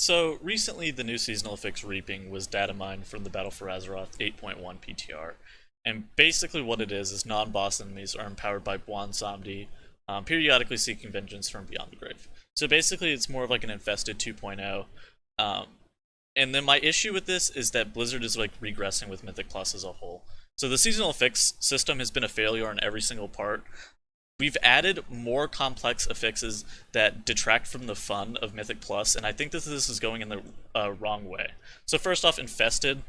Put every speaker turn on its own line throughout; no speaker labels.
So recently, the new seasonal affix Reaping was data mined from the Battle for Azeroth 8.1 PTR, and basically what it is non-boss enemies are empowered by Bwan Samdi, periodically seeking vengeance from beyond the grave. So basically, it's more of like an infested 2.0. Um, and then my issue with this is that Blizzard is like regressing with Mythic Plus as a whole. So the seasonal affix system has been a failure on every single part. We've added more complex affixes that detract from the fun of Mythic Plus, and I think that this is going in the wrong way. So first off, Infested,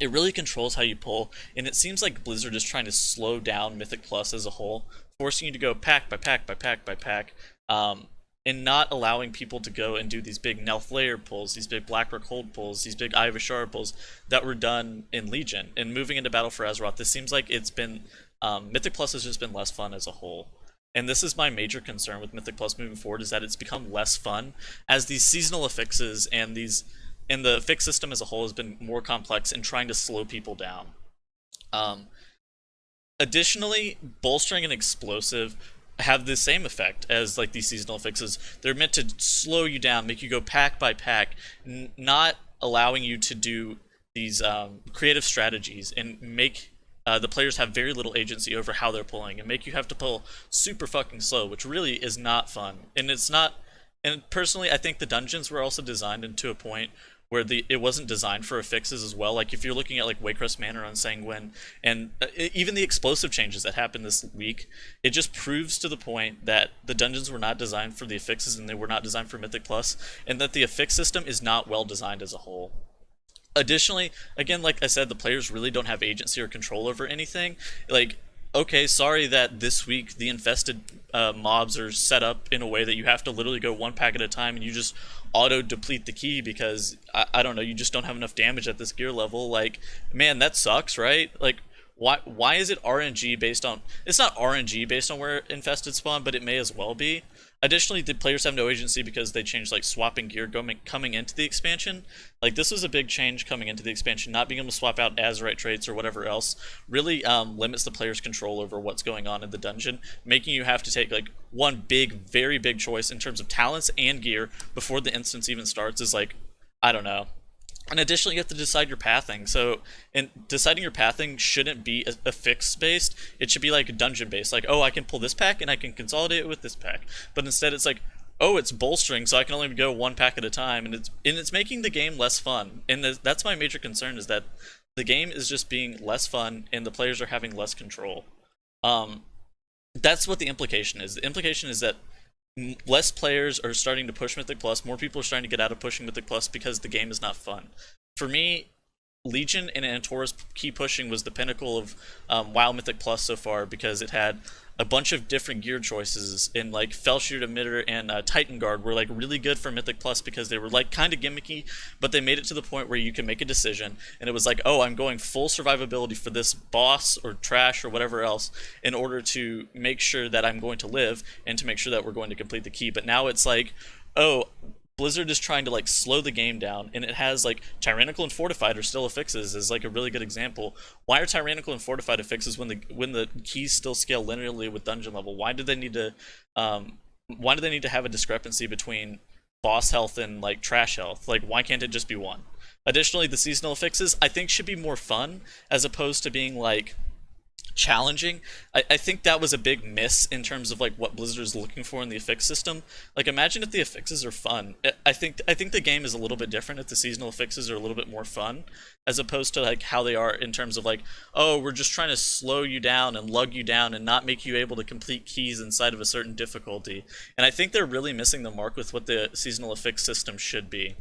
it really controls how you pull, and it seems like Blizzard is trying to slow down Mythic Plus as a whole, forcing you to go pack by pack by pack by pack, and not allowing people to go and do these big Nelth Layer pulls, these big Blackrock Hold pulls, these big Eye of Ashara pulls that were done in Legion. And moving into Battle for Azeroth, this seems like it's been Mythic Plus has just been less fun as a whole. And this is my major concern with Mythic Plus moving forward, is that it's become less fun as these seasonal affixes and the affix system as a whole has been more complex and trying to slow people down. Additionally, bolstering and explosive have the same effect as like these seasonal affixes. They're meant to slow you down, make you go pack by pack, not allowing you to do these creative strategies and make the players have very little agency over how they're pulling and make you have to pull super fucking slow, which really is not fun. And it's not. And personally, I think the dungeons were also designed into a point where it wasn't designed for affixes as well. Like if you're looking at like Waycrest Manor on Sanguine, and even the explosive changes that happened this week, it just proves to the point that the dungeons were not designed for the affixes and they were not designed for Mythic Plus, and that the affix system is not well designed as a whole. Additionally, again, like I said, the players really don't have agency or control over anything. Like, okay, sorry that this week the infested mobs are set up in a way that you have to literally go one pack at a time and you just auto deplete the key because I don't know, you just don't have enough damage at this gear level. Like, man, that sucks, right? Like, why is it RNG based on? It's not RNG based on where infested spawn, but it may as well be. Additionally, the players have no agency because they changed like swapping gear coming into the expansion. Like, this was a big change coming into the expansion. Not being able to swap out Azerite traits or whatever else really limits the player's control over what's going on in the dungeon, making you have to take like one big, very big choice in terms of talents and gear before the instance even starts. Is like, I don't know. And additionally, you have to decide your pathing. So, and deciding your pathing shouldn't be a fix based. It should be like dungeon based. Like, oh, I can pull this pack and I can consolidate it with this pack. But instead, it's like, oh, it's bolstering, so I can only go one pack at a time, and it's making the game less fun. And that's my major concern, is that the game is just being less fun, and the players are having less control. That's what the implication is. The implication is that less players are starting to push Mythic Plus. More people are starting to get out of pushing Mythic Plus because the game is not fun. For me, Legion and Antorus key pushing was the pinnacle of WoW Mythic Plus so far, because it had a bunch of different gear choices, in like Fellshield Emitter and Titan Guard were like really good for Mythic Plus because they were like kind of gimmicky, but they made it to the point where you can make a decision, and it was like, oh, I'm going full survivability for this boss or trash or whatever else in order to make sure that I'm going to live and to make sure that we're going to complete the key. But now it's like, oh, Blizzard is trying to like slow the game down, and it has like Tyrannical and Fortified are still affixes is like a really good example. Why are Tyrannical and Fortified affixes when the keys still scale linearly with dungeon level? Why do they need to have a discrepancy between boss health and like trash health? Like, why can't it just be one? Additionally, the seasonal affixes I think should be more fun as opposed to being like challenging. I think that was a big miss in terms of like what Blizzard is looking for in the affix system. Like, imagine if the affixes are fun. I think the game is a little bit different if the seasonal affixes are a little bit more fun, as opposed to like how they are in terms of like, oh, we're just trying to slow you down and lug you down and not make you able to complete keys inside of a certain difficulty. And I think they're really missing the mark with what the seasonal affix system should be.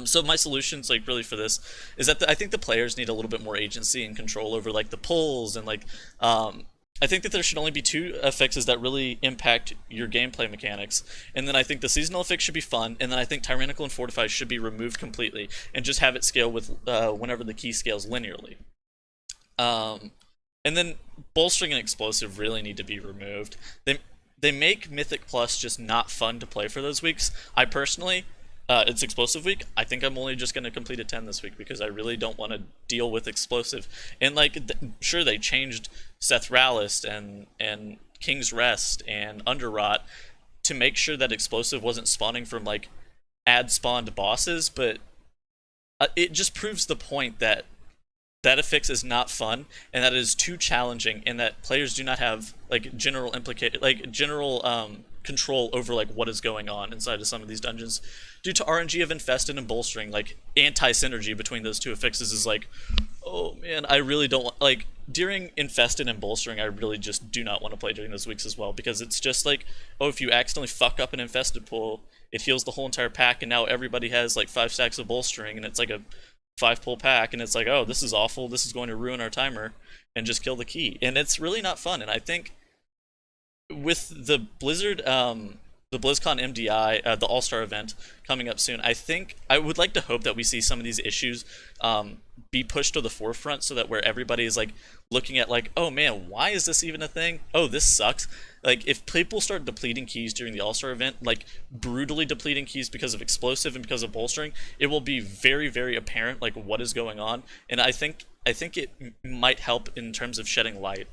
So my solutions, like, really for this is that I think the players need a little bit more agency and control over like the pulls, and like I think that there should only be two affixes that really impact your gameplay mechanics, and then I think the seasonal affix should be fun, and then I think Tyrannical and Fortified should be removed completely and just have it scale with whenever the key scales linearly. And then bolstering and explosive really need to be removed. They make Mythic Plus just not fun to play for those weeks. I personally, it's explosive week. I think I'm only just going to complete a 10 this week because I really don't want to deal with explosive. And like, sure, they changed Seth Rallist and King's Rest and Underrot to make sure that explosive wasn't spawning from like add spawned bosses, but it just proves the point that affix is not fun, and that it is too challenging, and that players do not have like general control over like what is going on inside of some of these dungeons due to RNG of infested and bolstering. Like anti-synergy between those two affixes is like, oh man, I really don't want, like during infested and bolstering, I really just do not want to play during those weeks as well, because it's just like, oh, if you accidentally fuck up an infested pull, it heals the whole entire pack, and now everybody has like 5 stacks of bolstering, and it's like a 5 pull pack, and it's like, oh, this is awful, this is going to ruin our timer, and just kill the key. And it's really not fun. And I think with the the BlizzCon MDI, the All-Star event coming up soon, I would like to hope that we see some of these issues be pushed to the forefront, so that where everybody is like looking at like, oh man, why is this even a thing? Oh, this sucks. Like if people start depleting keys during the All-Star event, like brutally depleting keys because of explosive and because of bolstering, it will be very, very apparent like what is going on. And I think it might help in terms of shedding light.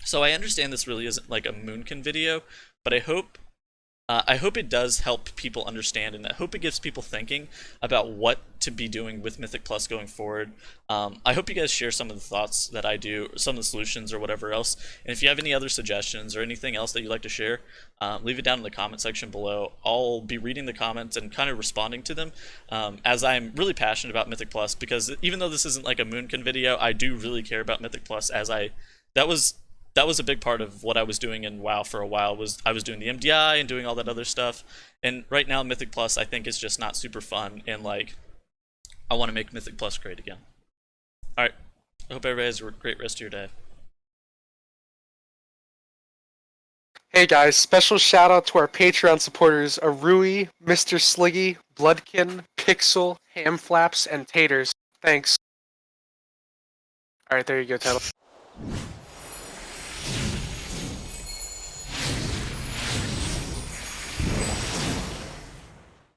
So I understand this really isn't like a Moonkin video, but I hope it does help people understand, and I hope it gives people thinking about what to be doing with Mythic Plus going forward. I hope you guys share some of the thoughts that I do, or some of the solutions, or whatever else. And if you have any other suggestions or anything else that you'd like to share, leave it down in the comment section below. I'll be reading the comments and kind of responding to them, as I'm really passionate about Mythic Plus, because even though this isn't like a Moonkin video, I do really care about Mythic Plus, as that was a big part of what I was doing in WoW for a while. Was I was doing the MDI and doing all that other stuff. And right now Mythic Plus I think is just not super fun, and like I want to make Mythic Plus great again. Alright, I hope everybody has a great rest of your day.
Hey guys, special shout out to our Patreon supporters Arui, Mr. Sliggy, Bloodkin, Pixel, Hamflaps, and Taters. Thanks. Alright, there you go, Tettles.